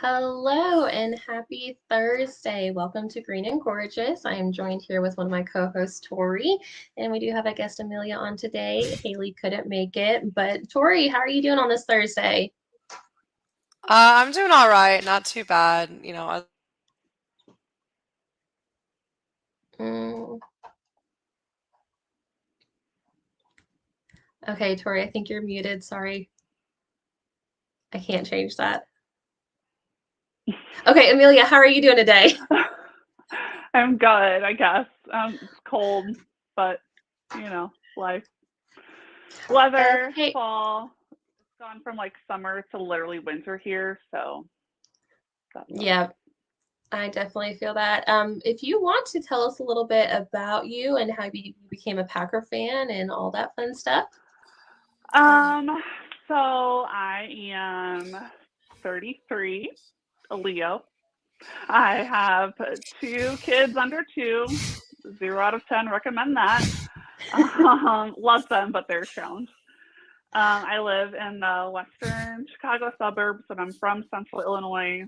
Hello and happy Thursday. Welcome to Green and Gorgeous. I am joined here with one of my co-hosts, Tori, and we do have a guest, Amelia, on today. Haley couldn't make it, but Tori, how are you doing on this Thursday? I'm doing all right, not too bad. Mm, okay, Tori, I think you're muted. Sorry. I can't change that. Okay, Amelia, how are you doing today? I'm good, I guess. It's cold, but life. Weather, Okay. fall. It's gone from like summer to literally winter here, so that's us. Yeah, I definitely feel that. If you want to tell us a little bit about you and how you became a Packer fan and all that fun stuff. Um, so I am 33, a Leo. I have two kids under two. 0 out of 10 recommend that. Love them, but they're challenged. I live in the western Chicago suburbs, and I'm from central Illinois,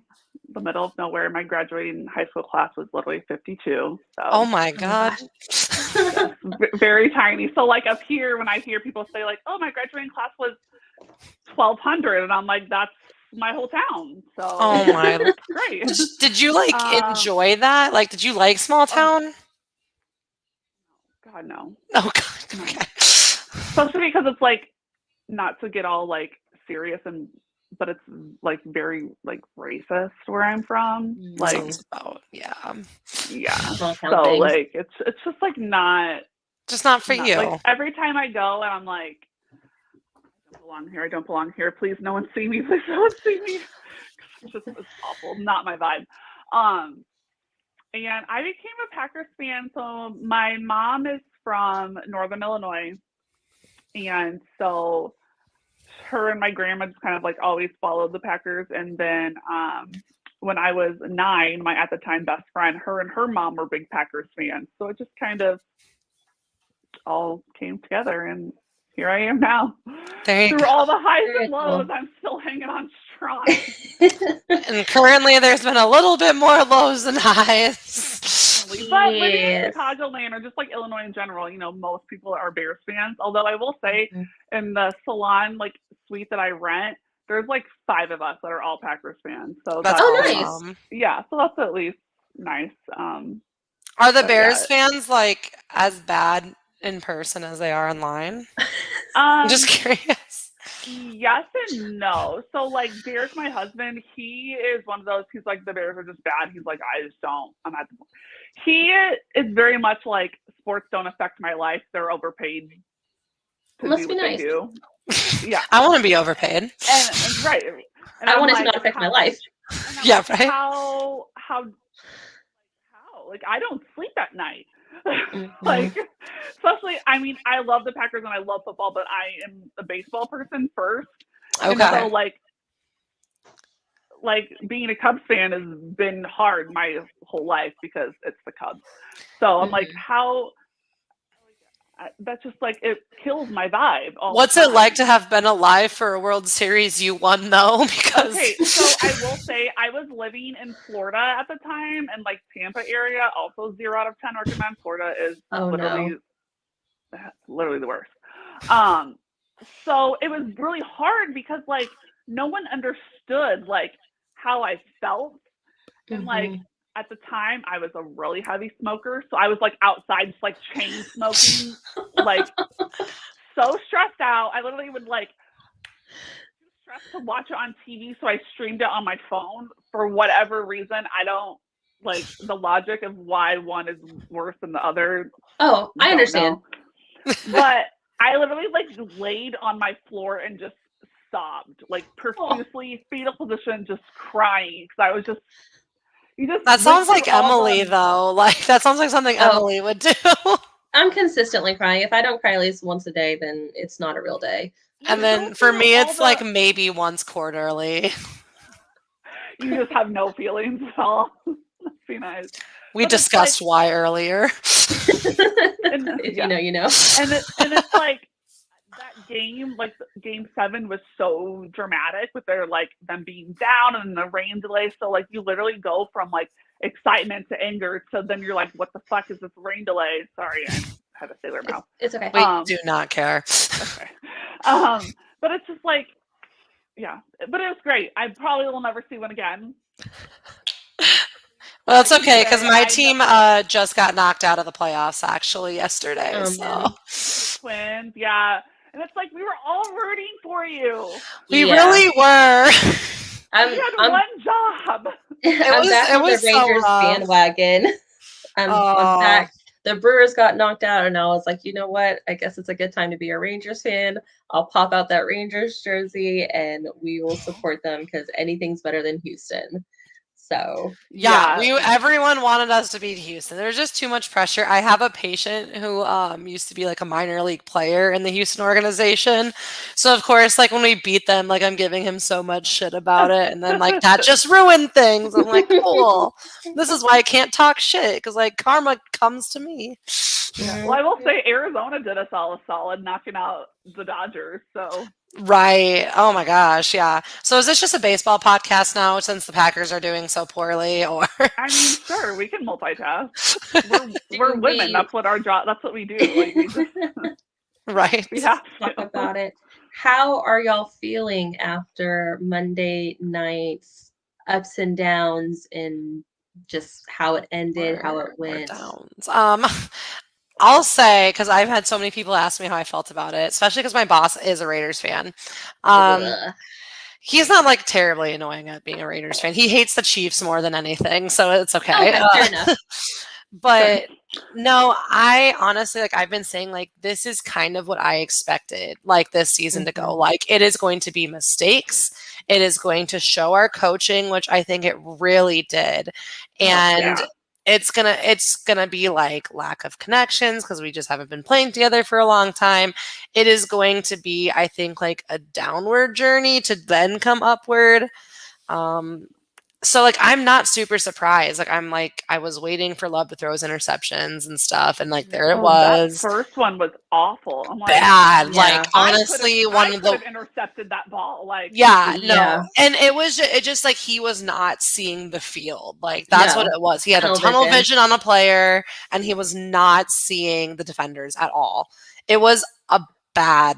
the middle of nowhere. My graduating high school class was literally 52. Oh So, my Oh my God. gosh. yes, very tiny. So, like up here, when I hear people say, like, oh, my graduating class was 1,200, and I'm like, that's my whole town. Oh So, my. it's great. Did you like Um, enjoy that? Like, did you like small oh, town? God, no. Oh God. No. Okay. Especially because it's like, not to get all like serious but it's like very like racist where I'm from. Like, Sounds about yeah. Small town So things. like it's just like just not for not like you. every time I go and I'm like, I don't belong here, I don't belong here. Please no one see me, please no one see me. It's awful. Not my vibe. Um and I became a Packers fan. So my mom is from Northern Illinois, and so her and my grandma just kind of like always followed the Packers. And then when I was 9, my at the time best friend, her and her mom were big Packers fans. So it just kind of all came together, and here I am now. There you Through go. all the highs Very and lows, cool. I'm still hanging on strong. And currently, there's been a little bit more lows than highs. But living in Yes. Chicagoland, or just like Illinois in general, most people are Bears fans. Although I will say, Mhm. in the salon like suite that I rent, there's like 5 of us that are all Packers fans. So That's that's Oh, like, nice. awesome. yeah, so that's at least nice. Are the But yeah, Bears fans like as bad in person as they are online? I'm just um, curious. yes and no. So like Derek, my husband, he is one of those. He's like, the Bears are just bad. He's like, I just don't. I'm at the. He is very much like, sports don't affect my life. They're overpaid to Must do be what they nice. do. Yeah, I want to be overpaid. and right. And I I'm want it to like, not affect my how? life. And I'm Yeah, like, right? how? Like, I don't sleep at night. Hmm. Like, especially, I mean, I love the Packers and I love football, but I am a baseball person first. And Okay. so, like being a Cubs fan has been hard my whole life because it's the Cubs. So I'm like, Hmm. how? That's just like, it kills my vibe all the What's it like time. to have been alive for a World Series you won, though? Okay, so Because I will say I was living in Florida at the time, and like Tampa area, also 0 out of 10 recommend. Florida is Oh literally no. literally the worst. Um, so it was really hard because like no one understood like how I felt, and like Hmm. at the time I was a really heavy smoker, so I was like outside just like chain smoking, like so stressed out. I literally would like too stressed to watch it on TV, so I streamed it on my phone for whatever reason. I don't like the logic of why one is worse than the other. Oh, I Don't understand. know. But I literally like laid on my floor and just sobbed, like Oh, profusely, fetal position, just crying because I was just, you just that went sounds through like all Emily, the, though. Like, that sounds like something oh, Emily would do. I'm consistently crying. If I don't cry at least once a day, then it's not a real day. you And just go then for through me, all it's like the, maybe once quarterly. you just have no feelings at all. That'd be nice. We But it's like, discussed why earlier. and If you yeah, know, you know. and it's like that game, like game 7 was so dramatic with their like them being down and the rain delay. So like you literally go from like excitement to anger to then you're like, what the fuck is this rain delay? Sorry, I had a sailor mouth. It's okay. We do not care. Okay. But it's just like, yeah, but it was great. I probably will never see one again. Well, it's okay because my team just got knocked out of the playoffs actually yesterday. Oh, so man. Twins, yeah. And it's like we were all rooting for you. we really were. You had one job. I'm back on the Rangers bandwagon. I'm back. The Brewers got knocked out, and I was like, you know what? I guess it's a good time to be a Rangers fan. I'll pop out that Rangers jersey, and we will support them because anything's better than Houston. So yeah, everyone wanted us to beat Houston. There's just too much pressure. I have a patient who used to be like a minor league player in the Houston organization. So of course, like when we beat them, like I'm giving him so much shit about it, and then like that just ruined things. I'm like, cool. This is why I can't talk shit because like karma comes to me. Yeah. Well, I will say Arizona did us all a solid, knocking out the Dodgers. So. Right. Oh my gosh. Yeah. So is this just a baseball podcast now since the Packers are doing so poorly? Or I mean, sure, we can multitask. We're women. That's what our job. That's what we do. Like, we just, right. We have to talk about it. How are y'all feeling after Monday night's ups and downs and just how it ended, how it went? I'll say, because I've had so many people ask me how I felt about it, especially because my boss is a Raiders fan. He's not like terribly annoying at being a Raiders fan. He hates the Chiefs more than anything, so it's okay. Fair enough. But no, I honestly, like I've been saying, like this is kind of what I expected, like this season to go. Like it is going to be mistakes. It is going to show our coaching, which I think it really did. And it's gonna be like lack of connections because we just haven't been playing together for a long time. It is going to be, I think, like a downward journey to then come upward. So like I'm not super surprised. Like I was waiting for Love to throw his interceptions and stuff, and like there it was. That first one was awful. I'm like, bad. Like honestly, one of the intercepted that ball. Like no, and it just like he was not seeing the field. Like that's what it was. He had a tunnel vision on a player, and he was not seeing the defenders at all. It was a bad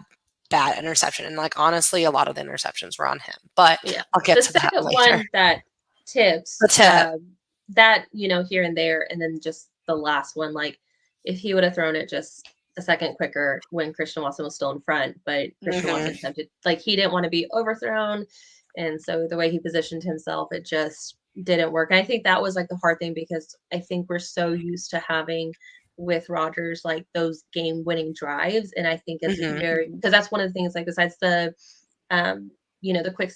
interception, and like honestly, a lot of the interceptions were on him. But I'll get to that later. The second one that tips the tip that here and there, and then just the last one, like if he would have thrown it just a second quicker when Christian Watson was still in front, but Christian Watson attempted, like he didn't want to be overthrown, and so the way he positioned himself, it just didn't work. And I think that was like the hard thing because I think we're so used to having with Rodgers like those game-winning drives, and I think it's very, because that's one of the things, like besides the the quick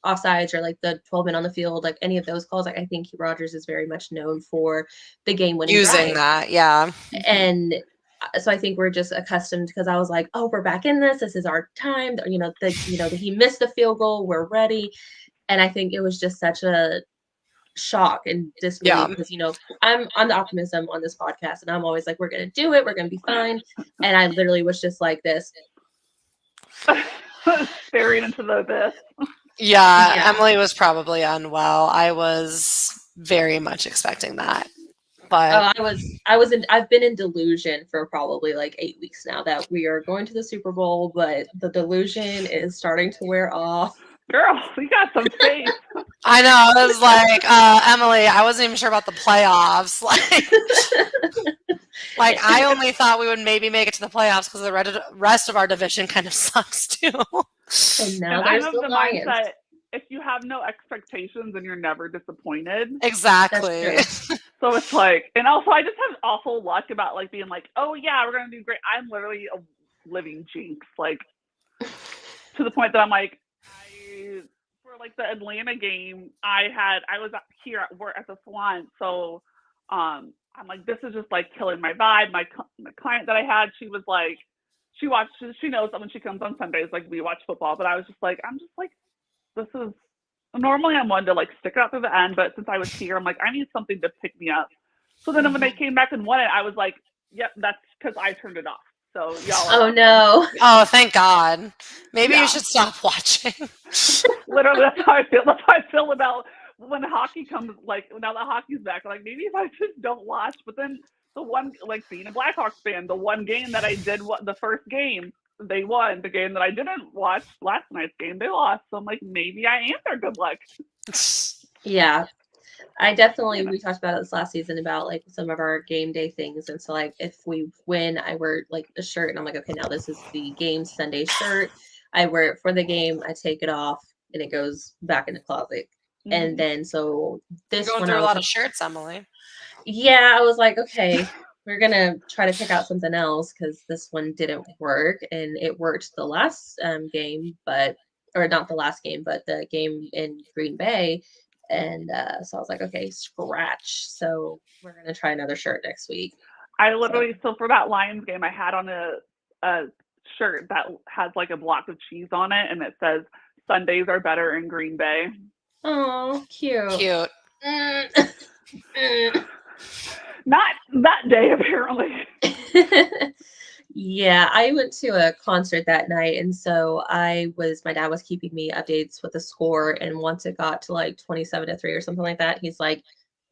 offsides or like the 12 men on the field, like any of those calls, like I think Rodgers is very much known for the game winning using drive. that. And so I think we're just accustomed, because I was like, oh, we're back in this is our time, he missed the field goal, we're ready. And I think it was just such a shock and disbelief because I'm the optimism on this podcast, and I'm always like, we're gonna do it, we're gonna be fine. And I literally was just like this staring into the abyss. Emily was probably unwell. I was very much expecting that. But I've been in delusion for probably like 8 weeks now that we are going to the Super Bowl, but the delusion is starting to wear off. Girl, you got some faith. I know. It was like, Emily, I wasn't even sure about the playoffs. Like I only thought we would maybe make it to the playoffs because the rest of our division kind of sucks too. And now there's the Lions. Mindset, if you have no expectations, then you're never disappointed. Exactly. So it's like, and also I just have awful luck about like being like, oh yeah, we're gonna do great. I'm literally a living jinx, like to the point that I'm like, for like the Atlanta game, I was here at work at the salon, so I'm like, this is just like killing my vibe. My client that I had, she was like, she knows that when she comes on Sundays, like we watch football, but I was just like, this is, normally I'm one to like stick out through the end, but since I was here, I'm like, I need something to pick me up. So then when they came back and won it, I was like, yep, that's because I turned it off. So y'all. Oh no. Oh, thank God. Maybe Yeah. you should stop watching. Literally, that's how I feel. That's how I feel about when hockey comes. Like now that hockey's back, like maybe if I just don't watch. But then the one, like being a Blackhawks fan, the one game that I did, the first game they won. The game that I didn't watch, last night's game, they lost. So I'm like, maybe I am their good luck. Yeah. I definitely, we talked about it this last season about like some of our game day things. And so like if we win, I wear like a shirt and I'm like, okay, now this is the game Sunday shirt. I wear it for the game, I take it off and it goes back in the closet. And then so You're this going one through I a was lot like, of shirts, Emily. yeah, I was like, okay, we're gonna try to pick out something else because this one didn't work, and it worked the last game, but or not the last game, but the game in Green Bay, and so I was like, okay, scratch. So we're gonna try another shirt next week. I literally, so for that Lions game, I had on a shirt that has like a block of cheese on it, and it says Sundays are better in Green Bay. Oh, cute. Cute. Not that day, apparently. Yeah, I went to a concert that night, and so my dad was keeping me updates with the score, and once it got to like 27-3 or something like that, he's like,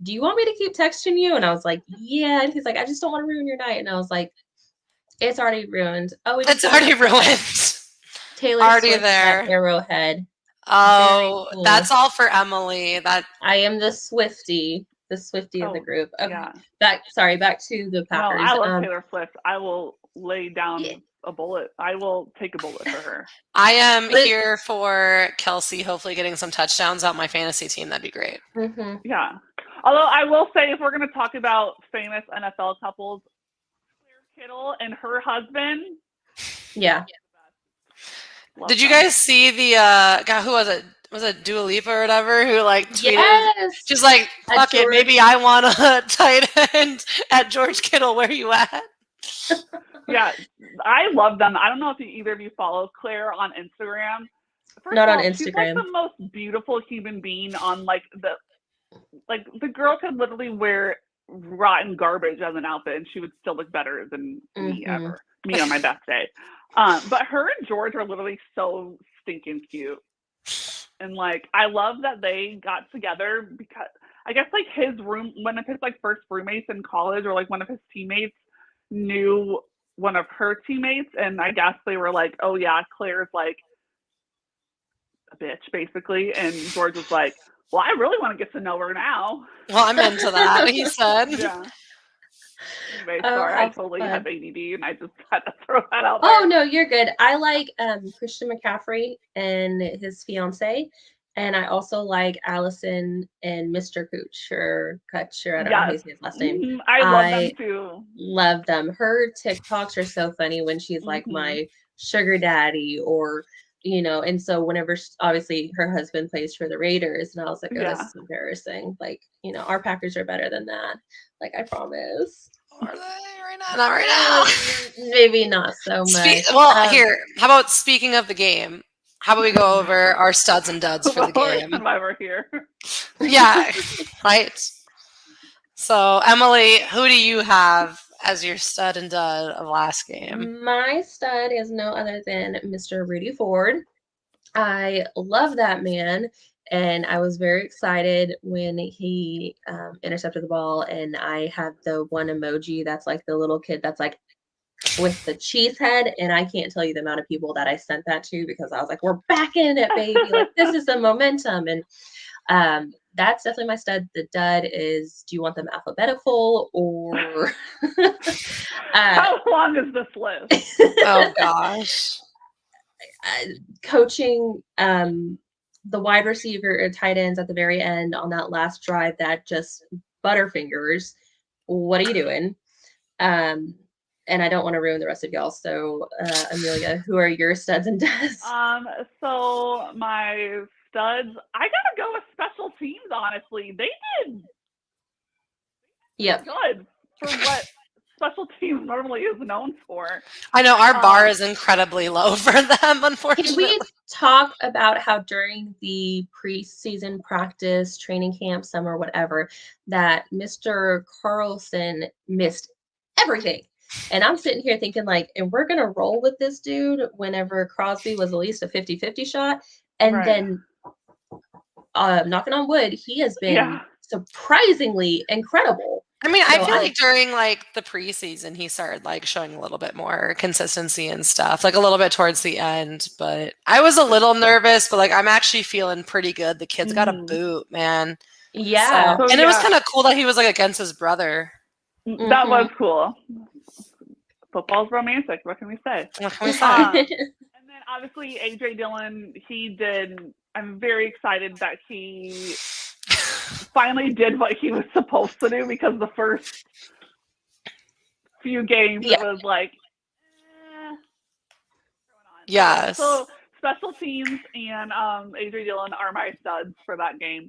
do you want me to keep texting you? And I was like, yeah. And he's like, I just don't want to ruin your night. And I was like, it's already ruined. Oh, we just It's already ruined. Taylor Already Swift there. at Arrowhead. Oh, cool. That's all for Emily. That I am the Swiftie of the group. Okay. Yeah. Back to the No, Packers. I love Taylor Swift. I will lay down Yeah. a bullet. I will take a bullet for her. I am here for Kelsey hopefully getting some touchdowns on my fantasy team. That'd be great. Mm-hmm. Yeah. Although I will say, if we're going to talk about famous NFL couples, Claire Kittle and her husband. Yeah. Did you guys see the God, who was it? Was it Dua Lipa or whatever who like tweeted? Yes. She's like, fuck it, maybe I want a tight end at George Kittle. Where you at? Yeah, I love them. I don't know if either of you follow Claire on Instagram. First Not of on all, she's like Instagram. the most beautiful human being on the girl could literally wear rotten garbage as an outfit and she would still look better than me ever. Me on my best day. But her and George are literally so stinking cute. And like I love that they got together because I guess like one of his like first roommates in college or like one of his teammates knew one of her teammates, and I guess they were like, oh yeah, Claire's like a bitch basically, and George was like, well, I really want to get to know her now. Well, I'm into that, he said. Yeah. Anyway, sorry, I totally have ADD and I just had to throw that out there. Oh no, you're good. I like Christian McCaffrey and his fiance, and I also like Allison and Mr. Cooch or Kutch, or I don't know how you say his last name. I love them too. Love them. Her TikToks are so funny when she's like my sugar daddy, or and so whenever obviously her husband plays for the Raiders, and I was like, oh, this is embarrassing. Like, our Packers are better than that. Like, I promise. Are they right now? Not right now. Maybe not so much. Here, how about speaking of the game? How about we go over our studs and duds for the game? Why we're here. Yeah, right. So, Emily, who do you have as your stud and dud of last game? My stud is no other than Mr. Rudy Ford. I love that man. And I was very excited when he intercepted the ball. And I have the one emoji that's like the little kid that's like with the cheese head. And I can't tell you the amount of people that I sent that to because I was like, we're back in it, baby. Like, this is the momentum. And that's definitely my stud. The dud is, do you want them alphabetical or? How long is this list? Oh, gosh. Coaching the wide receiver or tight ends at the very end on that last drive that just butterfingers. What are you doing? And I don't want to ruin the rest of y'all. So, Amelia, who are your studs and duds? So my studs, I gotta go with special teams. Honestly, they did. Yep. Good for what special teams normally is known for. I know our bar is incredibly low for them, unfortunately. Can we talk about how during the preseason practice, training camp, summer, whatever, that Mr. Carlson missed everything? And I'm sitting here thinking like, and we're going to roll with this dude whenever Crosby was at least a 50-50 shot. And then knocking on wood, he has been surprisingly incredible. I mean, I feel like during like the preseason, he started like showing a little bit more consistency and stuff, like a little bit towards the end. But I was a little nervous, but like I'm actually feeling pretty good. The kid's got a boot, man. Yeah. So, and it was kind of cool that he was like against his brother. That was cool. Football's romantic. What can we say? What can we say? And then obviously AJ Dillon, I'm very excited that he finally did what he was supposed to do, because the first few games it was like, yes. So special teams and AJ Dillon are my studs for that game.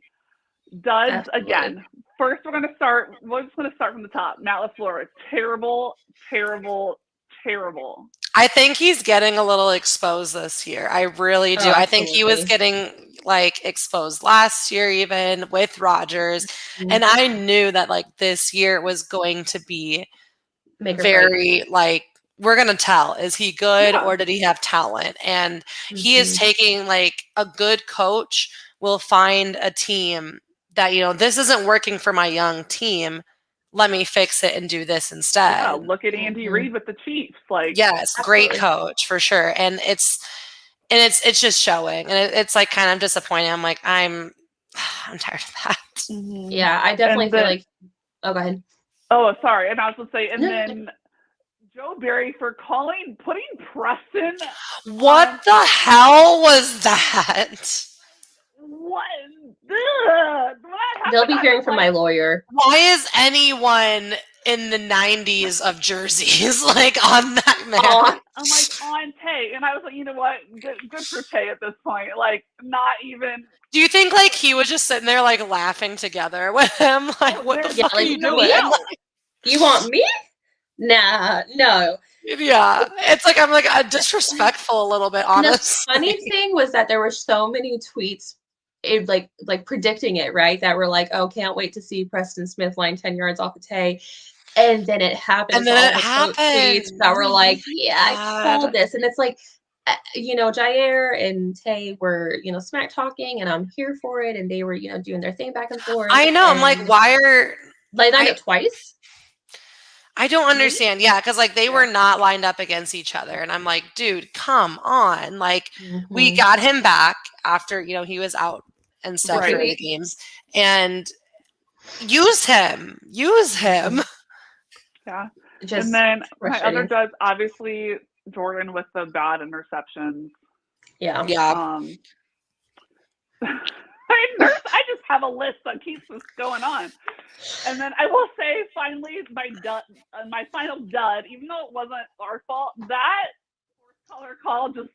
Duds again. First, we're just going to start from the top. Matt LaFleur, terrible, terrible, terrible. I think he's getting a little exposed this year. I really do. I think he was getting like exposed last year, even with Rodgers. And I knew that like this year was going to be very like, we're going to tell, is he good or did he have talent? And he is taking like a good coach will find a team that, you know, this isn't working for my young team. Let me fix it and do this instead. Yeah, look at Andy Reid with the Chiefs. Like, yes, great coach for sure. And it's just showing. And it's like kind of disappointing. I'm like, I'm tired of that. Yeah, I definitely feel like, oh, go ahead. Oh, sorry. And I was going to say, and then Joe Barry for putting Preston. What the hell was that? What? They'll be hearing from my lawyer. Why is anyone in the 90s of jerseys like on that man? I'm like, on Tay. And I was like, you know what? Good for Tay at this point. Like, not even. Do you think like he was just sitting there like laughing together with him? Like, what the fuck are you doing? You want me? Nah, no. Yeah, it's like I'm like disrespectful a little bit, honestly. The funny thing was that there were so many tweets, like predicting it, right? That were like, "Oh, can't wait to see Preston Smith line 10 yards off the Tay," and then it happened. And then it happened. Tweets that were like, "Yeah, I called this," and it's like, you know, Jair and Tay were, you know, smack talking, and I'm here for it, and they were, you know, doing their thing back and forth. I know. I'm like, why are like lined up twice? I don't understand. Yeah, because like they were not lined up against each other. And I'm like, dude, come on. Like we got him back after, you know, he was out and stuff for the games. And use him. Yeah. And then my other duds, obviously Jordan with the bad interceptions. Yeah. I just have a list that keeps this going on. And then I will say, finally, my final dud, even though it wasn't our fault, that color call just.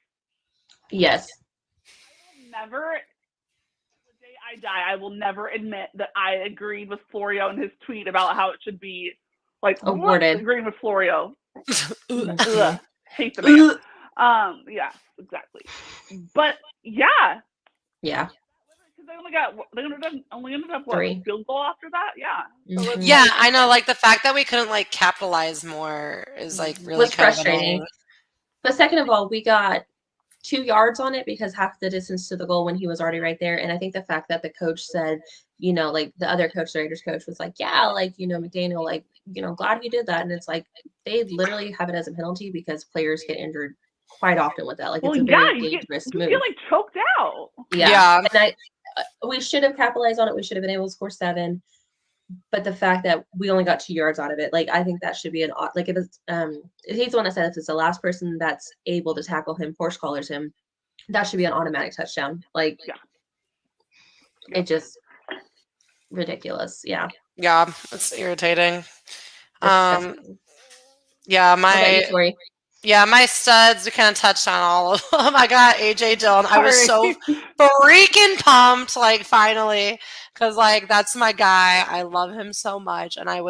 Yes. I will never, the day I die, I will never admit that I agreed with Florio in his tweet about how it should be, like, awarded. Agreeing with Florio. Ugh, hate the man. Yeah, exactly. But yeah. Yeah. They only ended up what, field goal after that? Yeah. So yeah, I know. Like the fact that we couldn't like capitalize more is like really was frustrating. But second of all, we got 2 yards on it because half the distance to the goal when he was already right there. And I think the fact that the coach said, you know, like the other coach, the Raiders coach, was like, yeah, like, you know, McDaniel, like, you know, glad you did that. And it's like they literally have it as a penalty because players get injured quite often with that. Like, it's a very dangerous move. You get like choked out. Yeah. And we should have capitalized on it. We should have been able to score 7. But the fact that we only got 2 yards out of it, like, I think that should be an like, if it's he's the one that said if it's the last person that's able to tackle him, horse collars him, that should be an automatic touchdown. Like, it just ridiculous. Yeah, it's irritating. My studs, we kind of touched on all of them. I got AJ Dillon. I was so freaking pumped, like, finally, because, like, that's my guy. I love him so much. And I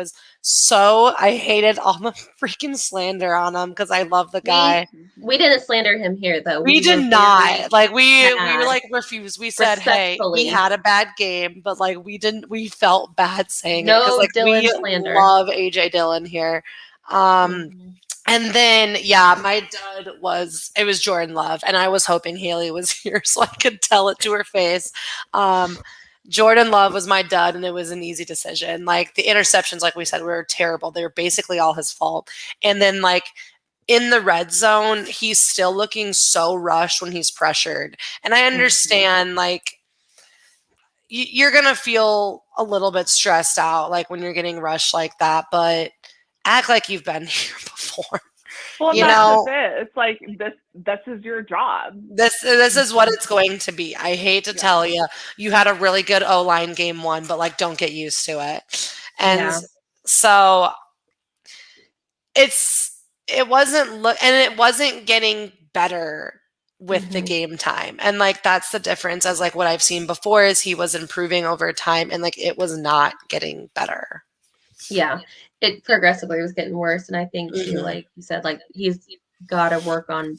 hated all the freaking slander on him because I love the guy. We didn't slander him here, though. We did not. Like, we like, refused. We said, hey, he had a bad game, but, like, we felt bad saying it. Because, like, Dillon we slander. love AJ Dillon here. And then, yeah, my dud it was Jordan Love, and I was hoping Haley was here so I could tell it to her face. Jordan Love was my dud, and it was an easy decision. Like, the interceptions, like we said, were terrible. They were basically all his fault. And then, like, in the red zone, he's still looking so rushed when he's pressured. And I understand, like, you're going to feel a little bit stressed out, like, when you're getting rushed like that, but act like you've been here before. Well, that's it. It's like this is your job. This is what it's going to be. I hate to tell you, you had a really good O-line game one, but like, don't get used to it. And so it wasn't getting better with the game time. And like, that's the difference, as like what I've seen before is he was improving over time, and like, it was not getting better. Yeah, it progressively was getting worse. And I think too, like you said, like, he's got to work on,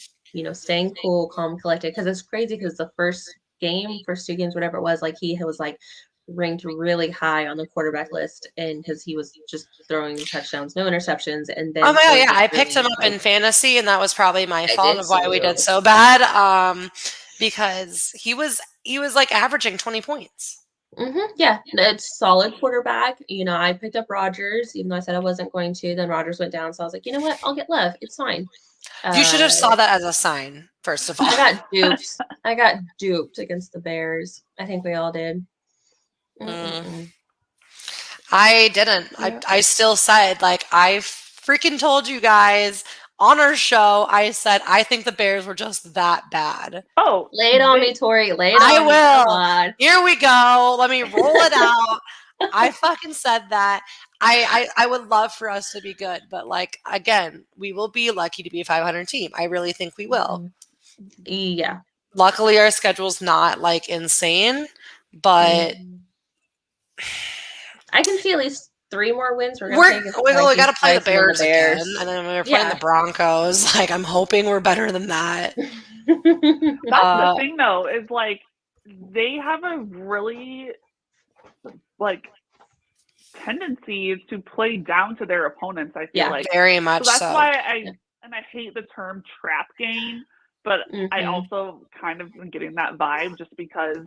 staying cool, calm, collected. Because it's crazy, because the first two games, whatever it was, like, he was like ranked really high on the quarterback list, and because he was just throwing touchdowns, no interceptions. And then I picked him up in fantasy, and that was probably my fault of why we did so bad. Because he was like averaging 20 points. Yeah, it's solid quarterback. I picked up Rodgers, even though I said I wasn't going to. Then Rodgers went down, so I was like, you know what? I'll get Love. It's fine. You should have saw that as a sign, first of all. I got duped against the Bears. I think we all did. I didn't. I still said, like, I freaking told you guys on our show, I said, I think the Bears were just that bad. Oh, lay it on me, Tori. Lay it on me. I will. Here we go. Let me roll it out. I fucking said that. I would love for us to be good, but like, again, we will be lucky to be a 500 team. I really think we will. Yeah. Luckily, our schedule's not like insane, but I can see at least 3 more wins. We got to play the Bears again, and then we're playing the Broncos. Like, I'm hoping we're better than that. That's the thing, though, is like, they have a really like tendency to play down to their opponents. I feel like very much so. That's why I hate the term trap game, but I also kind of am getting that vibe just because,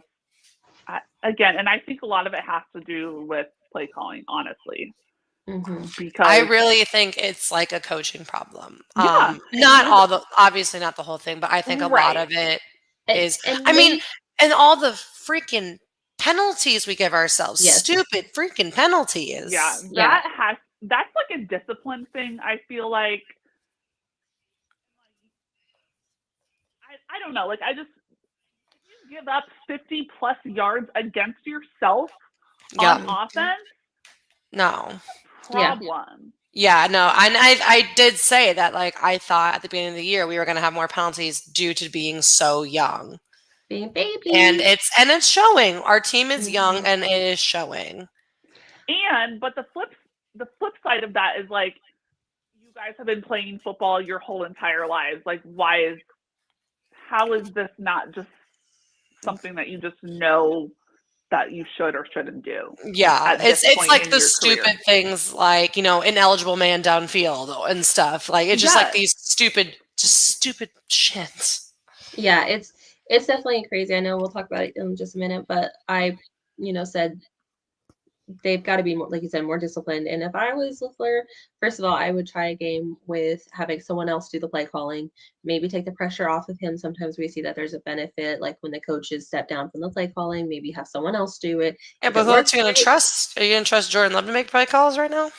and I think a lot of it has to do with play calling, honestly. Because I really think it's like a coaching problem. Obviously not the whole thing, but I think a lot of it is. And all the freaking penalties we give ourselves, stupid freaking penalties. Yeah, that's like a discipline thing. I feel like I don't know. Like, if you give up 50 plus yards against yourself on offense, no problem. Yeah, no, and I did say that, like, I thought at the beginning of the year we were going to have more penalties due to being so young. Being baby. And it's showing. Our team is young, and it is showing. But the flip side of that is, like, you guys have been playing football your whole entire lives. Like, how is this not just something that you just know that you should or shouldn't do? Yeah, it's like the stupid things, like, ineligible man downfield and stuff. Like, it's just like these stupid shit. Yeah, it's definitely crazy. I know we'll talk about it in just a minute, but I, said they've got to be more, like you said, more disciplined. And if I was LaFleur, first of all, I would try a game with having someone else do the play calling, maybe take the pressure off of him. Sometimes we see that there's a benefit, like when the coaches step down from the play calling, maybe have someone else do it. Yeah, but who else are you going to trust? Are you going to trust Jordan Love to make play calls right now?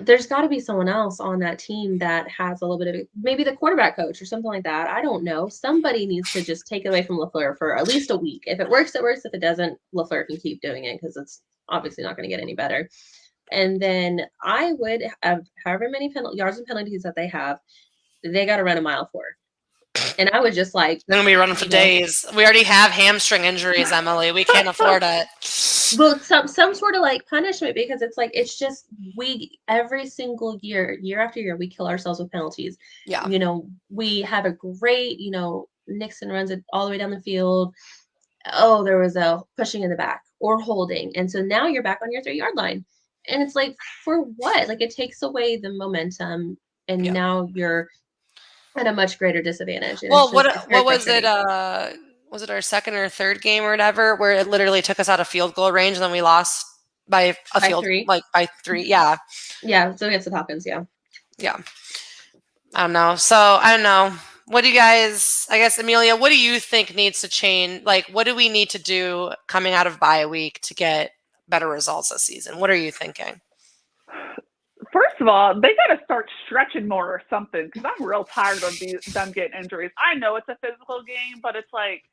There's got to be someone else on that team that has a little bit of it. Maybe the quarterback coach or something like that. I don't know. Somebody needs to just take it away from LaFleur for at least a week. If it works, it works. If it doesn't, LaFleur can keep doing it, because it's obviously not going to get any better. And then I would have however many yards and penalties that they have, they got to run a mile for. And I would just like, they're gonna be running for days. We already have hamstring injuries, Emily. We can't afford it. Well, some sort of like punishment, because it's like, it's just, we every single year after year, we kill ourselves with penalties. Yeah. We have a great, Nixon runs it all the way down the field. Oh, there was a pushing in the back or holding. And so now you're back on your 3-yard line. And it's like, for what? Like, it takes away the momentum, and Yeah. now you're at a much greater disadvantage. And Well, it's very what was it? frustrating. Was it our second or third game or whatever, where it literally took us out of field goal range and then we lost by a By field, 3. like by 3? Yeah. Yeah, so against the Falcons, yeah. Yeah. I don't know. So I don't know. What do you guys, I guess, Amelia, what do you think needs to change? Like, what do we need to do coming out of bye week to get better results this season? What are you thinking? First of all, they got to start stretching more or something, because I'm real tired of them getting injuries. I know it's a physical game, but it's like,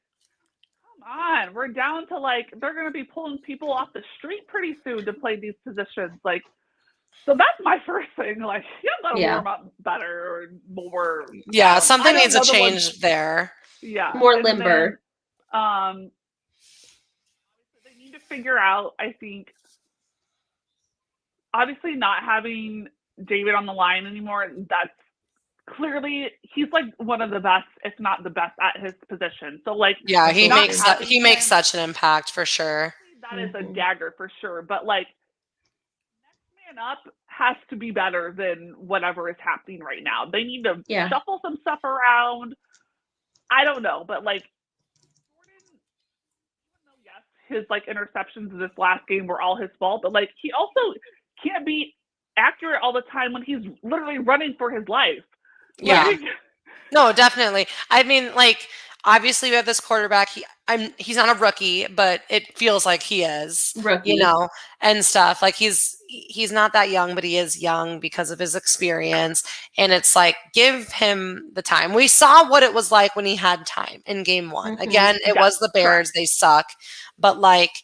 come on, we're down to like, they're going to be pulling people off the street pretty soon to play these positions. Like, so that's my first thing. Like, you got to warm up better or more. Yeah, something needs to change there. Yeah. More limber. Then, they need to figure out, I think, obviously not having David on the line anymore, that's clearly, he's like one of the best, if not the best at his position. So like, yeah, he makes such an impact for sure. That is a dagger for sure. But like, next man up has to be better than whatever is happening right now. They need to shuffle some stuff around. I don't know, but like, Jordan, even though yes, his like interceptions in this last game were all his fault, but like, he also can't be accurate all the time when he's literally running for his life. Yeah. No, definitely. I mean, like, obviously we have this quarterback. He's not a rookie, but it feels like he is, you know, and stuff. Like he's not that young, but he is young because of his experience. And it's like, give him the time. We saw what it was like when he had time in game 1. Again, it was the Bears. They suck, but like,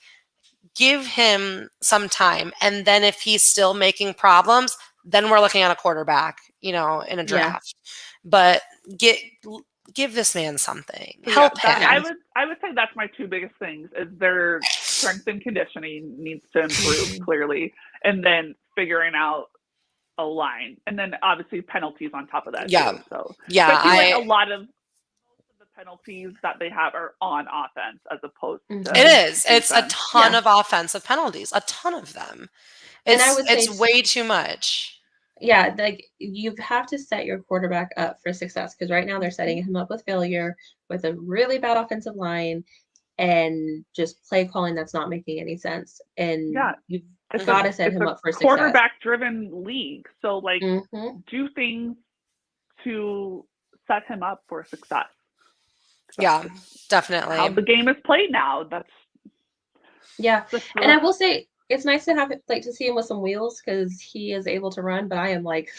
give him some time. And then if he's still making problems, then we're looking at a quarterback, you know, in a draft. But give this man something. Help him. I would say that's my 2 biggest things is their strength and conditioning needs to improve clearly, and then figuring out a line, and then obviously penalties on top of that. Yeah. Too, so yeah, a lot of the penalties that they have are on offense as opposed to it is. Defense. It's a ton of offensive penalties, a ton of them. It's way too much. Yeah, like you have to set your quarterback up for success, because right now they're setting him up with failure with a really bad offensive line and just play calling that's not making any sense. And you've got to set him up for success. Quarterback-driven league, so like do things to set him up for success. So yeah, definitely. How the game is played now. And I will say, it's nice to have it, like, to see him with some wheels, because he is able to run, but I am like,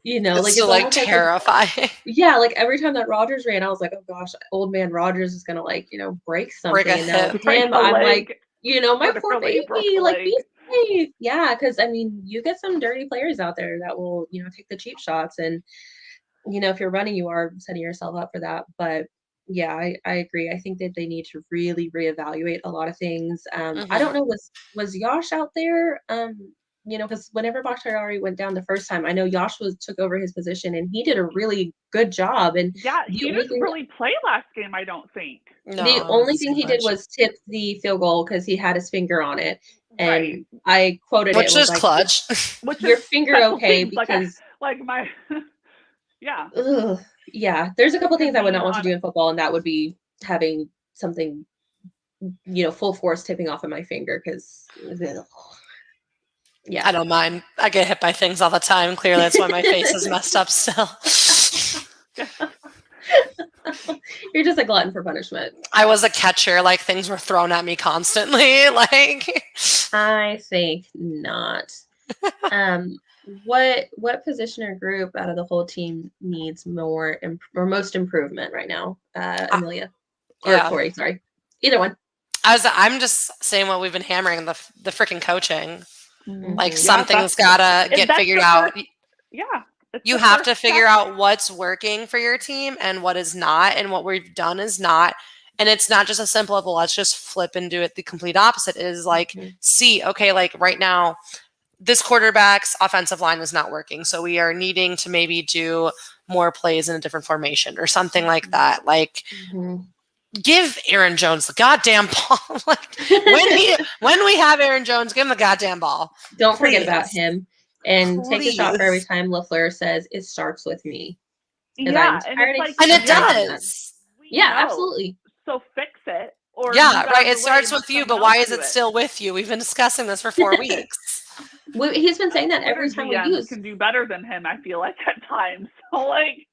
you know, it's like terrifying. Yeah, like every time that Rodgers ran, I was like, oh gosh, old man Rodgers is gonna, like, you know, break something. And now with him, I'm like, you know, my poor baby, like, be safe. Yeah, because I mean, you get some dirty players out there that will, you know, take the cheap shots, and you know, if you're running, you are setting yourself up for that. But yeah, I agree. I think that they need to really reevaluate a lot of things. I don't know, was Yosh out there? You know, because whenever Bakhtiari went down the first time, I know Yosh took over his position, and he did a really good job. And he didn't really play last game, I don't think. The only thing he did was tip the field goal because he had his finger on it. And I quoted which it. Which is clutch. Your finger okay, because like my yeah. Ugh, yeah, there's a couple things I would not want to do in football, and that would be having something, you know, full force tipping off of my finger, because I don't mind. I get hit by things all the time. Clearly, that's why my face is messed up still. You're just a glutton for punishment. I was a catcher. Like, things were thrown at me constantly. Like, I think not. What position or group out of the whole team needs more or most improvement right now? Amelia or Tori? Sorry, either one. I'm just saying what we've been hammering, the freaking coaching. Like, something's gotta get figured out. You have to figure out what's working for your team and what is not, and what we've done is not. And it's not just as simple as, well, let's just flip and do it the complete opposite. It is like, see, okay, like right now, this quarterback's offensive line is not working. So we are needing to maybe do more plays in a different formation or something like that. Like, give Aaron Jones the goddamn ball. Like when we have Aaron Jones, give him the goddamn ball. Don't Please. forget about him. And take a shot for every Please. time LaFleur says it starts with me. Yeah, and it's like, And it tired of that. does. Yeah, know, absolutely. So fix it. Or you Yeah, gotta right. It delay starts and let with you, someone but why else is do it still with you? We've been discussing this for 4 weeks. He's been saying that every Twitter time we GMs use. can do better than him, I feel like, at times. So, like,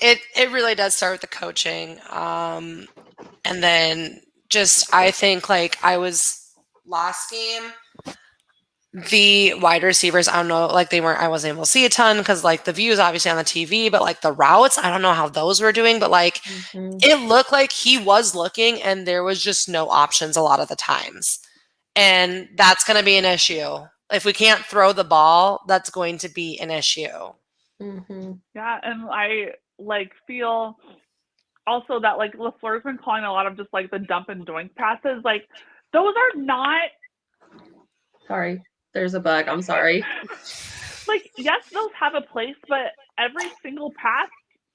it really does start with the coaching. And then just, I think, like, I was last game, the wide receivers, I don't know, like I wasn't able to see a ton because like the views obviously on the TV, but like the routes, I don't know how those were doing, but like it looked like he was looking and there was just no options a lot of the times. And that's going to be an issue. If we can't throw the ball, that's going to be an issue. Yeah, and I like feel also that like LaFleur's been calling a lot of just like the dump and doink passes. Like those are not. Sorry, there's a bug. I'm sorry. Like yes, those have a place, but every single pass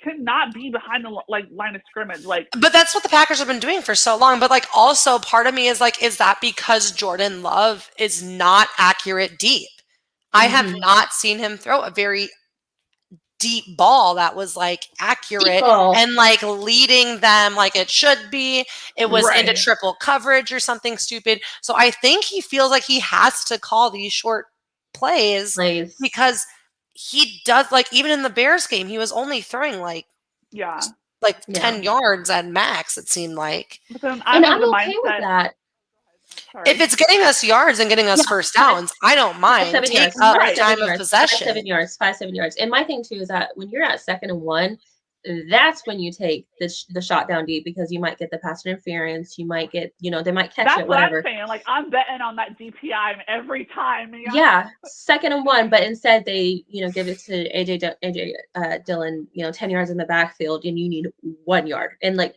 cannot be behind the line of scrimmage. Like, but that's what the Packers have been doing for so long. But like, also part of me is like, is that because Jordan Love is not accurate deep? I have not seen him throw a very deep ball that was like accurate and like leading them like it should be. It was into triple coverage or something stupid. So I think he feels like he has to call these short plays because he does, like, even in the Bears game, he was only throwing like 10 yards at max, it seemed like. But then I'm okay with that. Sorry. If it's getting us yards and getting us first downs, I don't mind. Take up time of possession. 5-7 yards. And my thing too is that when you're at 2nd and 1, that's when you take the shot down deep because you might get the pass interference. You might get, they might catch it, whatever. That's what I'm saying. Like I'm betting on that DPI every time. Yeah, 2nd and 1, but instead they, give it to AJ Dillon, 10 yards in the backfield, and you need 1 yard. And like,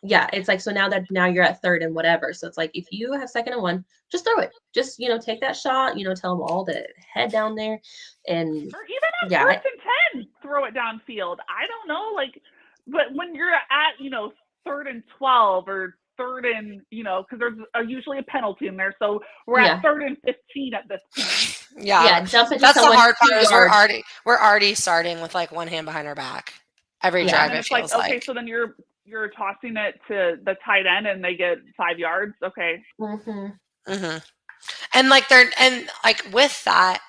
yeah, it's like, so now you're at 3rd and whatever. So it's like, if you have 2nd and 1, just throw it. Just, take that shot, tell them all to head down there. And or even on 1st and 10, throw it downfield. I don't know, like, but when you're at, 3rd and 12 or 3rd and, because there's usually a penalty in there. So we're at 3rd and 15 at this point. Yeah, dump it. That's the hard part is we're already starting with like one hand behind our back. Every drive it feels like. Okay, so then you're tossing it to the tight end and they get 5 yards. Okay. And like with that,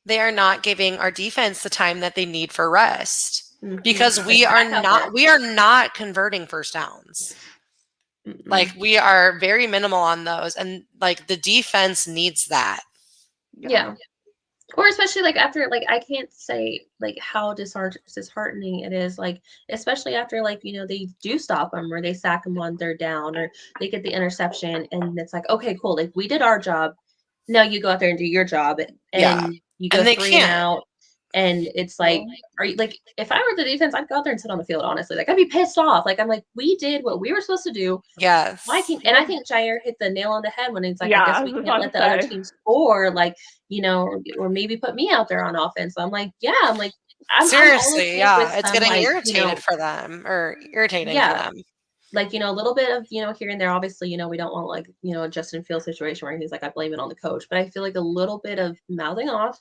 they are not giving our defense the time that they need for rest because we are not converting first downs. Like we are very minimal on those, and like the defense needs that. Yeah. Or especially like after, like, I can't say like how disheartening it is, like, especially after like, they do stop them or they sack them on 3rd down or they get the interception and it's like, okay, cool. Like we did our job. Now you go out there and do your job and you go 3 and out. And it's like, are you like, if I were the defense, I'd go out there and sit on the field, honestly. Like, I'd be pissed off. Like, I'm like, we did what we were supposed to do. Yes. And I think Jair hit the nail on the head when he's like, I guess we can't let the other team score, like, or maybe put me out there on offense. So I'm like, I'm seriously, it's getting irritated for them or irritating for them. Like, a little bit of, here and there, obviously, we don't want like, a Justin Fields situation where he's like, I blame it on the coach, but I feel like a little bit of mouthing off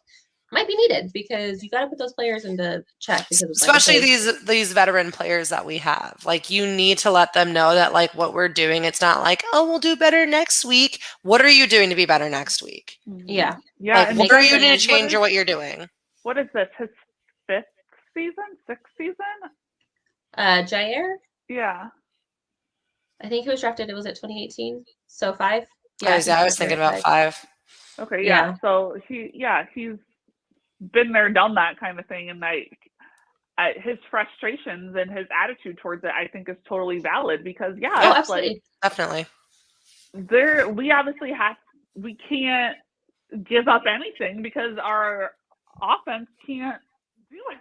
might be needed because you got to put those players into check because especially these veteran players that we have. Like you need to let them know that like what we're doing, it's not like, oh, we'll do better next week. What are you doing to be better next week? Yeah. Like, what are you doing to change what you're doing? What is this? His 6th season? Jair? Yeah. I think he was drafted, it was at 2018. So 5? Yeah, I was thinking about 5. Okay, yeah. So he's been there, done that kind of thing, and like his frustrations and his attitude towards it, I think, is totally valid because absolutely. Definitely. We can't give up anything because our offense can't do it.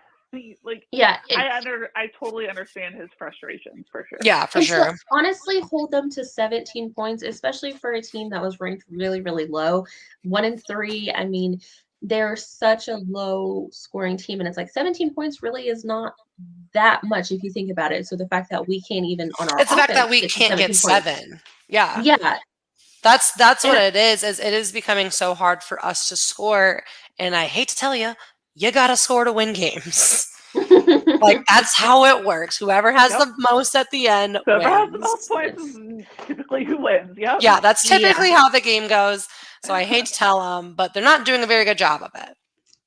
Like I totally understand his frustrations for sure. Yeah, for sure. So honestly, hold them to 17 points, especially for a team that was ranked really, really low, 1-3. I mean, they're such a low scoring team, and it's like 17 points really is not that much if you think about it. So the fact that we can't even on our It's the fact that offense we get to can't get 17 points. 7. Yeah. Yeah. That's what And it is it is becoming so hard for us to score. And I hate to tell you, you got to score to win games. Like, that's how it works. Whoever has the most at the end Whoever wins. has the most points is typically who wins. Yep. Yeah, that's typically how the game goes. So I hate to tell them, but they're not doing a very good job of it.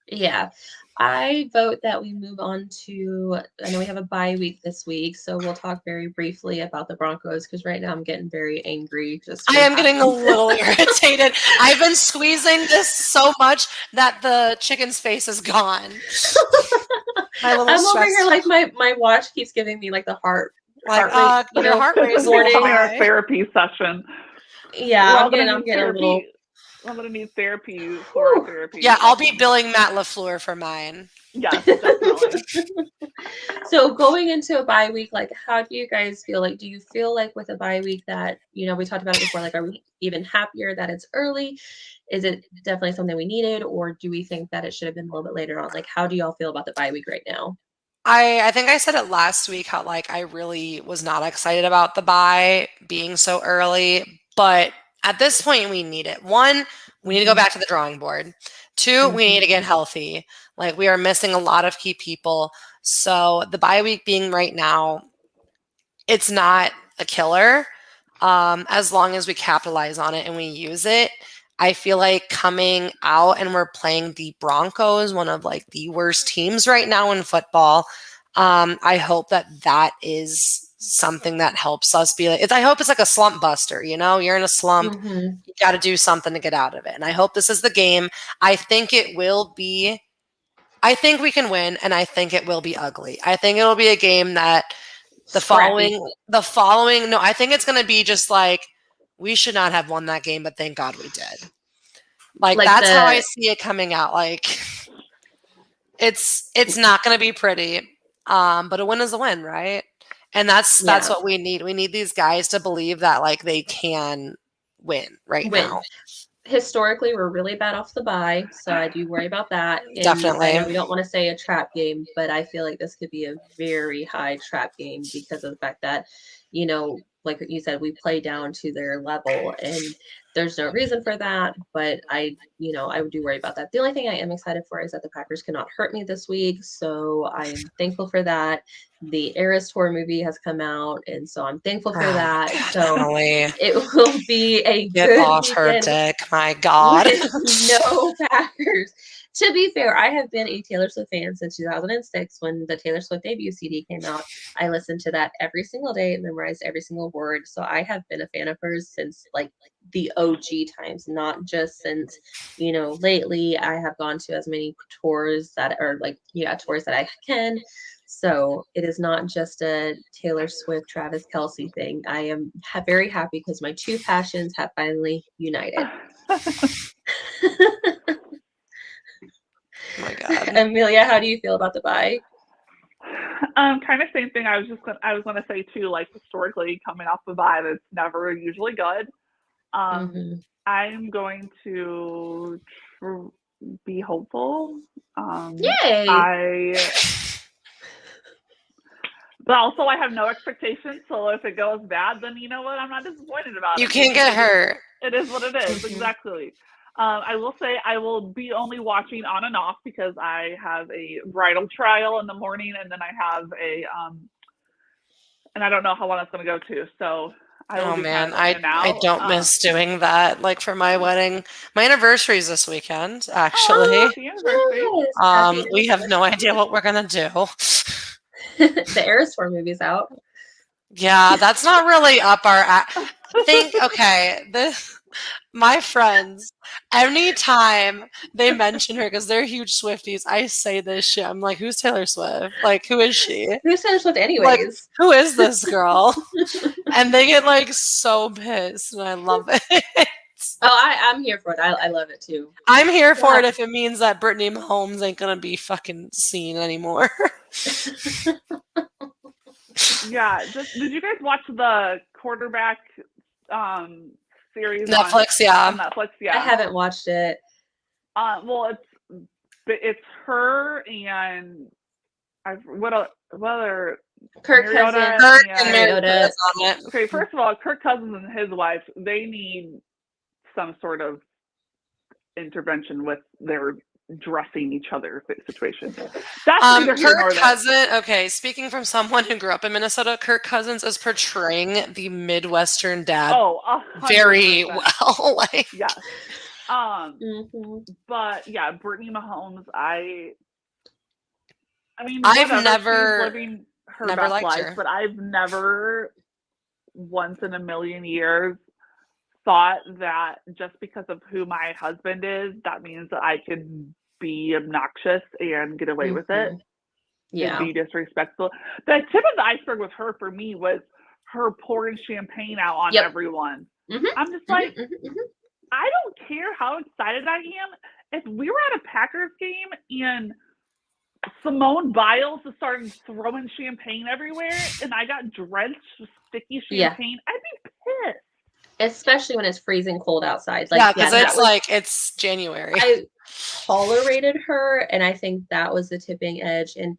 Yeah. I vote that we move on to, I know we have a bye week this week, so we'll talk very briefly about the Broncos because right now I'm getting very angry. I am getting a little irritated. I've been squeezing this so much that the chicken's face is gone. I'm over here like my watch keeps giving me like the heart rate, heart rate is warning. Our therapy session. Yeah, I'm getting a little. I'm gonna need therapy for our therapy. Yeah, I'll be billing Matt LaFleur for mine. Yes, definitely. So going into a bye week, like, how do you guys feel? Like, do you feel like with a bye week that, we talked about it before, like, are we even happier that it's early? Is it definitely something we needed, or do we think that it should have been a little bit later on? Like, how do y'all feel about the bye week right now? I think I said it last week how, like, I really was not excited about the bye being so early, but at this point we need it. 1, we need to go back to the drawing board. 2, we need to get healthy. Like, we are missing a lot of key people. So the bye week being right now, it's not a killer. As long as we capitalize on it and we use it. I feel like coming out and we're playing the Broncos, one of like the worst teams right now in football. I hope that is something that helps us be like, I hope it's like a slump buster, you're in a slump, you got to do something to get out of it. And I hope this is the game. I think it will be, I think we can win, and I think it will be ugly. I think it'll be a game that I think it's going to be just like, we should not have won that game, but thank God we did. Like that's how I see it coming out. Like, it's not going to be pretty, but a win is a win, right? And that's what we need. We need these guys to believe that, like, they can win now. Historically, we're really bad off the bye, so I do worry about that. And definitely. I know we don't want to say a trap game, but I feel like this could be a very high trap game because of the fact that, like you said, we play down to their level, and there's no reason for that. But I do worry about that. The only thing I am excited for is that the Packers cannot hurt me this week, so I am thankful for that. The Eras Tour movie has come out, and so I'm thankful for that. God, so Emily. It will be a Get good off her dick, my God. No Packers. To be fair, I have been a Taylor Swift fan since 2006 when the Taylor Swift debut CD came out. I listened to that every single day, memorized every single word. So I have been a fan of hers since like the OG times, not just since, lately. I have gone to as many tours that are tours that I can. So it is not just a Taylor Swift, Travis Kelce thing. I am very happy because my two passions have finally united. Oh my God. Amelia, how do you feel about the bye? Kind of same thing. I was gonna say too, like historically coming off the bye, it's never usually good. I'm going to be hopeful. Yay! But also I have no expectations, so if it goes bad, then you know what? I'm not disappointed about it. You can't get hurt. It is what it is, exactly. I will say I will be only watching on and off because I have a bridal trial in the morning, and then I have and I don't know how long it's going to go to. So I will I don't miss doing that. Like for my wedding, my anniversary is this weekend. Actually, happy anniversary. We have no idea what we're gonna do. The Eras Tour movie's out. Yeah, that's not really up our. My friends, anytime they mention her, because they're huge Swifties, I say this shit. I'm like, who's Taylor Swift? Like, who is she? Who's Taylor Swift anyways? Like, who is this girl? And they get like so pissed, and I love it. Oh, I'm here for it. I love it too. I'm here for it if it means that Brittany Mahomes ain't gonna be fucking seen anymore. Yeah. Did you guys watch the quarterback series Netflix? On Netflix, yeah. I haven't watched it. Well, it's her and what other Kirk Mariota Cousins, and Mariota. is on it. Okay, first of all, Kirk Cousins and his wife, they need some sort of intervention with their dressing each other situation. That's neither here nor Kirk there. Cousins. Okay, speaking from someone who grew up in Minnesota, Kirk Cousins is portraying the Midwestern dad Oh, 100%. very well. Like, Yes. Mm-hmm. But yeah, Brittany Mahomes, I mean, I've whatever, never- she's living her never best liked life, her. but I've never once in a million years thought that just because of who my husband is, that means that I could be obnoxious and get away with it. Yeah. And be disrespectful. The tip of the iceberg with her for me was her pouring champagne out on everyone. Mm-hmm. I'm just like, I don't care how excited I am. If we were at a Packers game and Simone Biles started throwing champagne everywhere and I got drenched with sticky champagne, I'd be pissed. Especially when it's freezing cold outside. Like, yeah, because it's like it's January. I tolerated her, and I think that was the tipping edge. And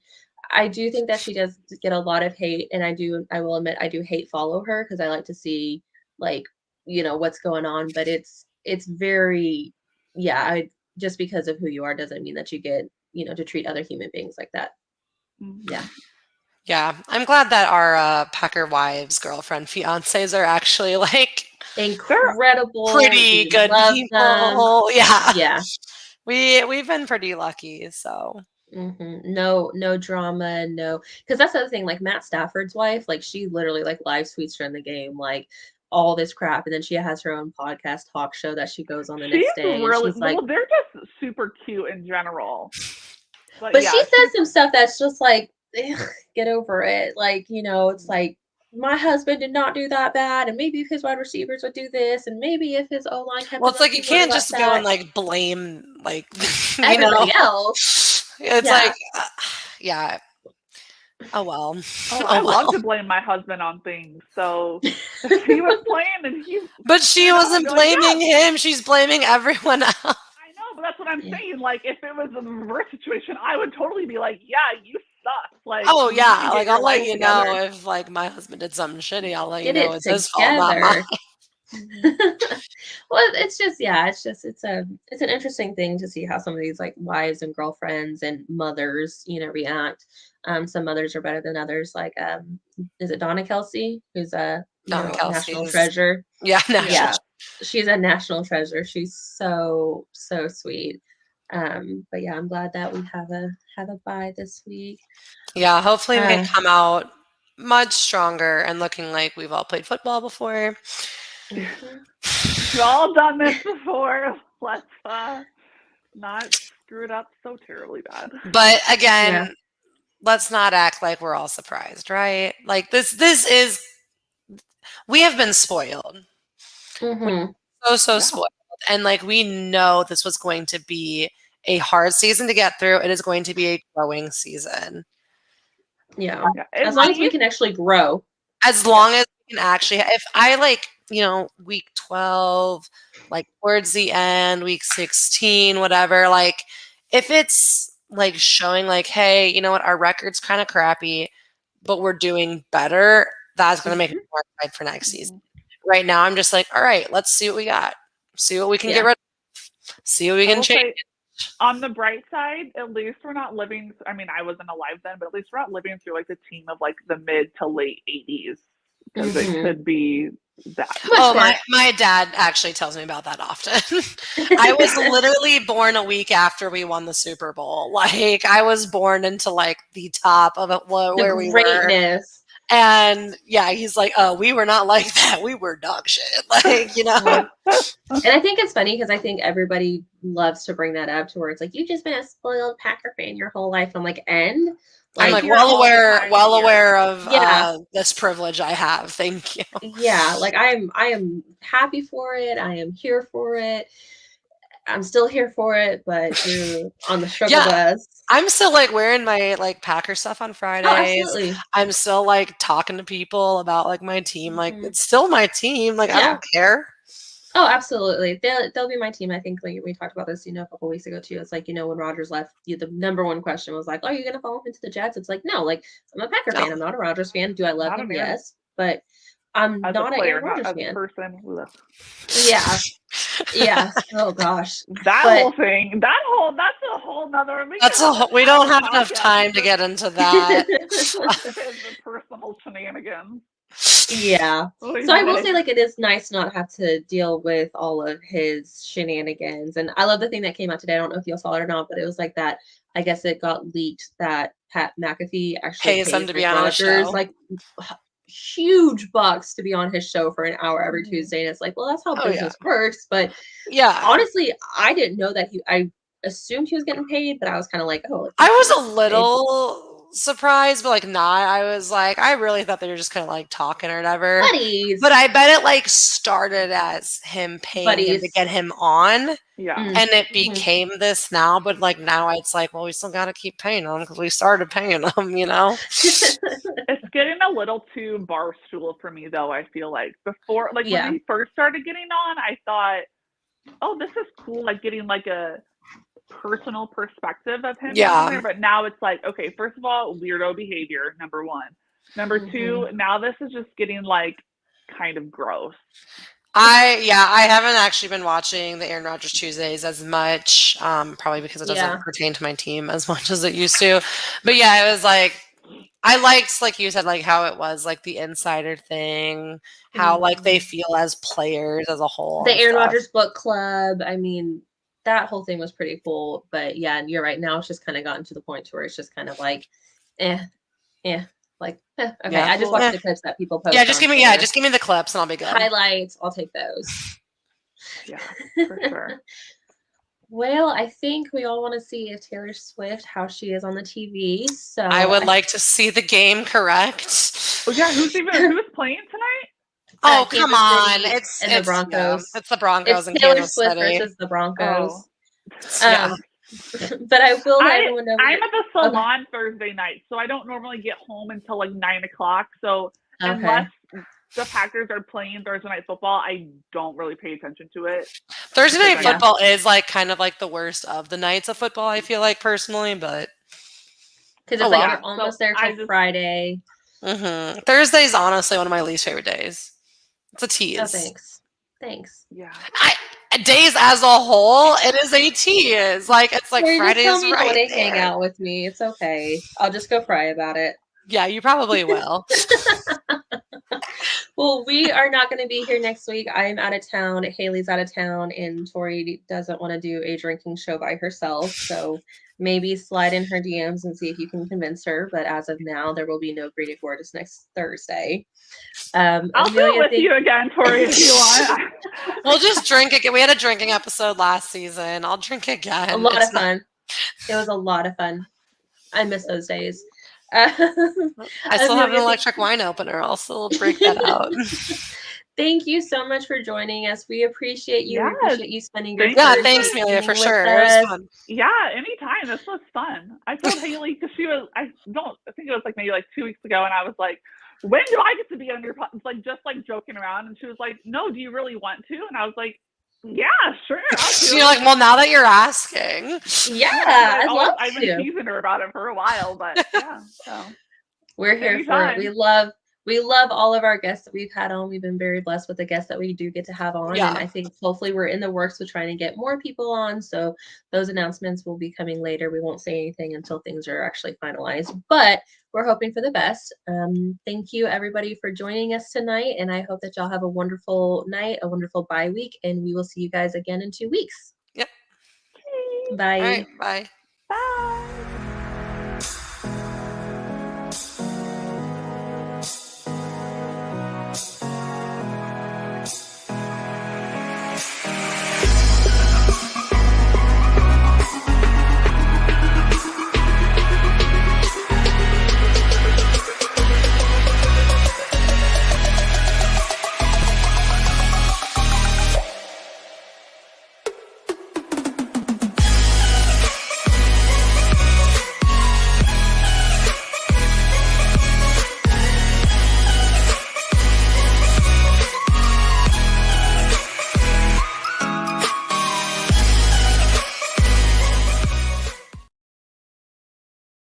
I do think that she does get a lot of hate, and I will admit I do hate follow her because I like to see like, what's going on. But it's very, just because of who you are doesn't mean that you get, to treat other human beings like that. Yeah. Yeah, I'm glad that our Packer wives, girlfriend, fiancés are actually like incredible, pretty good people. Them. Yeah. We've been pretty lucky, so. No drama, no, because that's the other thing. Like Matt Stafford's wife, like she literally like live tweets during the game, like all this crap, and then she has her own podcast talk show that she goes on the next day. Really, she's like, well, they're just super cute in general. But she says some stuff that's just like, get over it. Like, it's like, my husband did not do that bad, and maybe if his wide receivers would do this, and maybe if his O-line kept. Well, it's like you can't just go and like blame like everybody else. It's like, yeah. Oh well. I love to blame my husband on things. So he was playing, and But she wasn't blaming him. She's blaming everyone else. I know, but that's what I'm saying. Like, if it was a reverse situation, I would totally be like, "Yeah, you suck." Like, oh yeah, like I'll let you together. know if like my husband did something shitty. I'll let you Get know it it's his fault, not mine. Well, it's just it's an interesting thing to see how some of these like wives and girlfriends and mothers react. Some mothers are better than others. Like is it Donna Kelsey, who's a national treasure? Yeah, she's a national treasure. She's so sweet. But yeah, I'm glad that we have a bye this week. Yeah, hopefully we can come out much stronger and looking like we've all played football before. We've all done this before. Let's not screw it up so terribly bad. But again, let's not act like we're all surprised, right? Like this is, we have been spoiled. So spoiled. And like we know this was going to be a hard season to get through. It is going to be a growing season. Yeah. As long as we can actually grow. As long as we can actually, if I like, week 12, like towards the end, week 16, whatever, like if it's like showing like, hey, you know what, our record's kind of crappy, but we're doing better, that's going to make me more excited for next season. Right now, I'm just like, all right, let's see what we got. See what we can get rid of. See what we can change. On the bright side, at least we're not living, I mean, I wasn't alive then, but at least we're not living through like the team of like the mid to late 80s. Because it could be that. Oh, my dad actually tells me about that often. I was literally born a week after we won the Super Bowl. Like, I was born into like the top of it, where we were. And yeah, he's like, oh, we were not like that. We were dog shit. Like, And I think it's funny because I think everybody loves to bring that up to where it's like, you've just been a spoiled Packer fan your whole life. I'm like, and? I'm like well aware of this privilege I have. Thank you. Yeah, like I am happy for it. I am here for it. I'm still here for it, but you're on the struggle bus. I'm still like wearing my like Packer stuff on Fridays. Oh, absolutely. I'm still like talking to people about like my team. Like it's still my team. Like I don't care. Oh, absolutely. They'll be my team. I think like we talked about this, a couple weeks ago too. It's like, when Rodgers left, the number one question was like, "Oh, are you gonna follow him into the Jets?" It's like, no, like I'm a Packer No. fan. I'm not a Rodgers fan. Do I love Not him? an Aaron. Yes, but I'm As not a an player, Aaron not Rodgers as a fan. person. Ugh. Yeah, yeah. Oh gosh, That but whole thing, that's a whole nother. We don't have enough podcast time to get into that. his personal shenanigans. yeah. Oy So I will vey. say, like, it is nice not have to deal with all of his shenanigans. And I love the thing that came out today. I don't know if you all saw it or not, but it was like that. I guess it got leaked that Pat McAfee actually Pays them pays to be Rick on his show. Rodgers like huge bucks to be on his show for an hour every Mhm. Tuesday. And it's like, well, that's how Oh, yeah. business works. But Yeah. honestly, I didn't know that I assumed he was getting paid, but I was kind of like, oh, like, I was he's a little surprised, but like not. I was like, I really thought they were just kind of like talking or whatever. buddies. But I bet it like started as him paying him to Buddies. get him on, Yeah. and it became this now. But like now, it's like, well, we still got to keep paying him because we started paying him. It's getting a little too barstool for me, though. I feel like before, like Yeah. when he first started getting on, I thought, oh, this is cool, like getting like a personal perspective of him. Yeah. On there. But now it's like, okay, first of all, weirdo behavior, number one. Number two, now this is just getting like kind of gross. I haven't actually been watching the Aaron Rodgers Tuesdays as much, probably because it doesn't pertain to my team as much as it used to. But yeah, it was like, I liked, like you said, like how it was like the insider thing, how like they feel as players as a whole. The Aaron Rodgers book club. I mean, that whole thing was pretty cool. But yeah, and you're right. Now it's just kind of gotten to the point where it's just kind of like, like, okay. Yeah. I just watch the clips that people post. Yeah, just give me the clips and I'll be good. Highlights. I'll take those. Yeah, for sure. Well, I think we all want to see if Taylor Swift, how she is on the TV. So I would like to see the game correct. Oh yeah, who's playing tonight? Oh, come on. City It's the Broncos. It's the Broncos It's and Taylor Kansas Swift City. versus the Broncos. Yeah. But I will let everyone know. I'm at the salon Thursday night, so I don't normally get home until like 9 o'clock. So unless the Packers are playing Thursday night football, I don't really pay attention to it. Thursday night football is like kind of like the worst of the nights of football, I feel like personally, but because it's like you're almost there till Friday. Thursday's honestly one of my least favorite days. It's a tease. Oh, thanks. Yeah. Days as a whole, it is a tease. Like it's like Friday is right. Want to hang out with me? It's okay. I'll just go cry about it. Yeah, you probably will. Well, we are not going to be here next week. I'm out of town. Haley's out of town, and Tori doesn't want to do a drinking show by herself. So maybe slide in her DMs and see if you can convince her. But as of now, there will be no Green and Gorgeous next Thursday. I'll go with you again, Tori, if you want. We'll just drink again. We had a drinking episode last season. I'll drink again. A lot of fun. It was a lot of fun. I miss those days. I still have an electric wine opener. I'll still break that out. Thank you so much for joining us. We appreciate you. Yes. We appreciate you spending your time. Thanks, Amelia, for sure. It was fun. Yeah, anytime. This was fun. I told Haley because I think it was like maybe like 2 weeks ago, and I was like, when do I get to be on your podcast? Like just like joking around, and she was like, no, do you really want to? And I was like, yeah, sure. You're like, well, now that you're asking. Yeah, I've been teasing her about it for a while, but yeah. So we're here for it. We love all of our guests that we've had on. We've been very blessed with the guests that we do get to have on. Yeah. And I think hopefully we're in the works with trying to get more people on. So those announcements will be coming later. We won't say anything until things are actually finalized, but we're hoping for the best. Thank you everybody for joining us tonight. And I hope that y'all have a wonderful night, a wonderful bye week, and we will see you guys again in 2 weeks. Yep. Bye. All right, bye. Bye.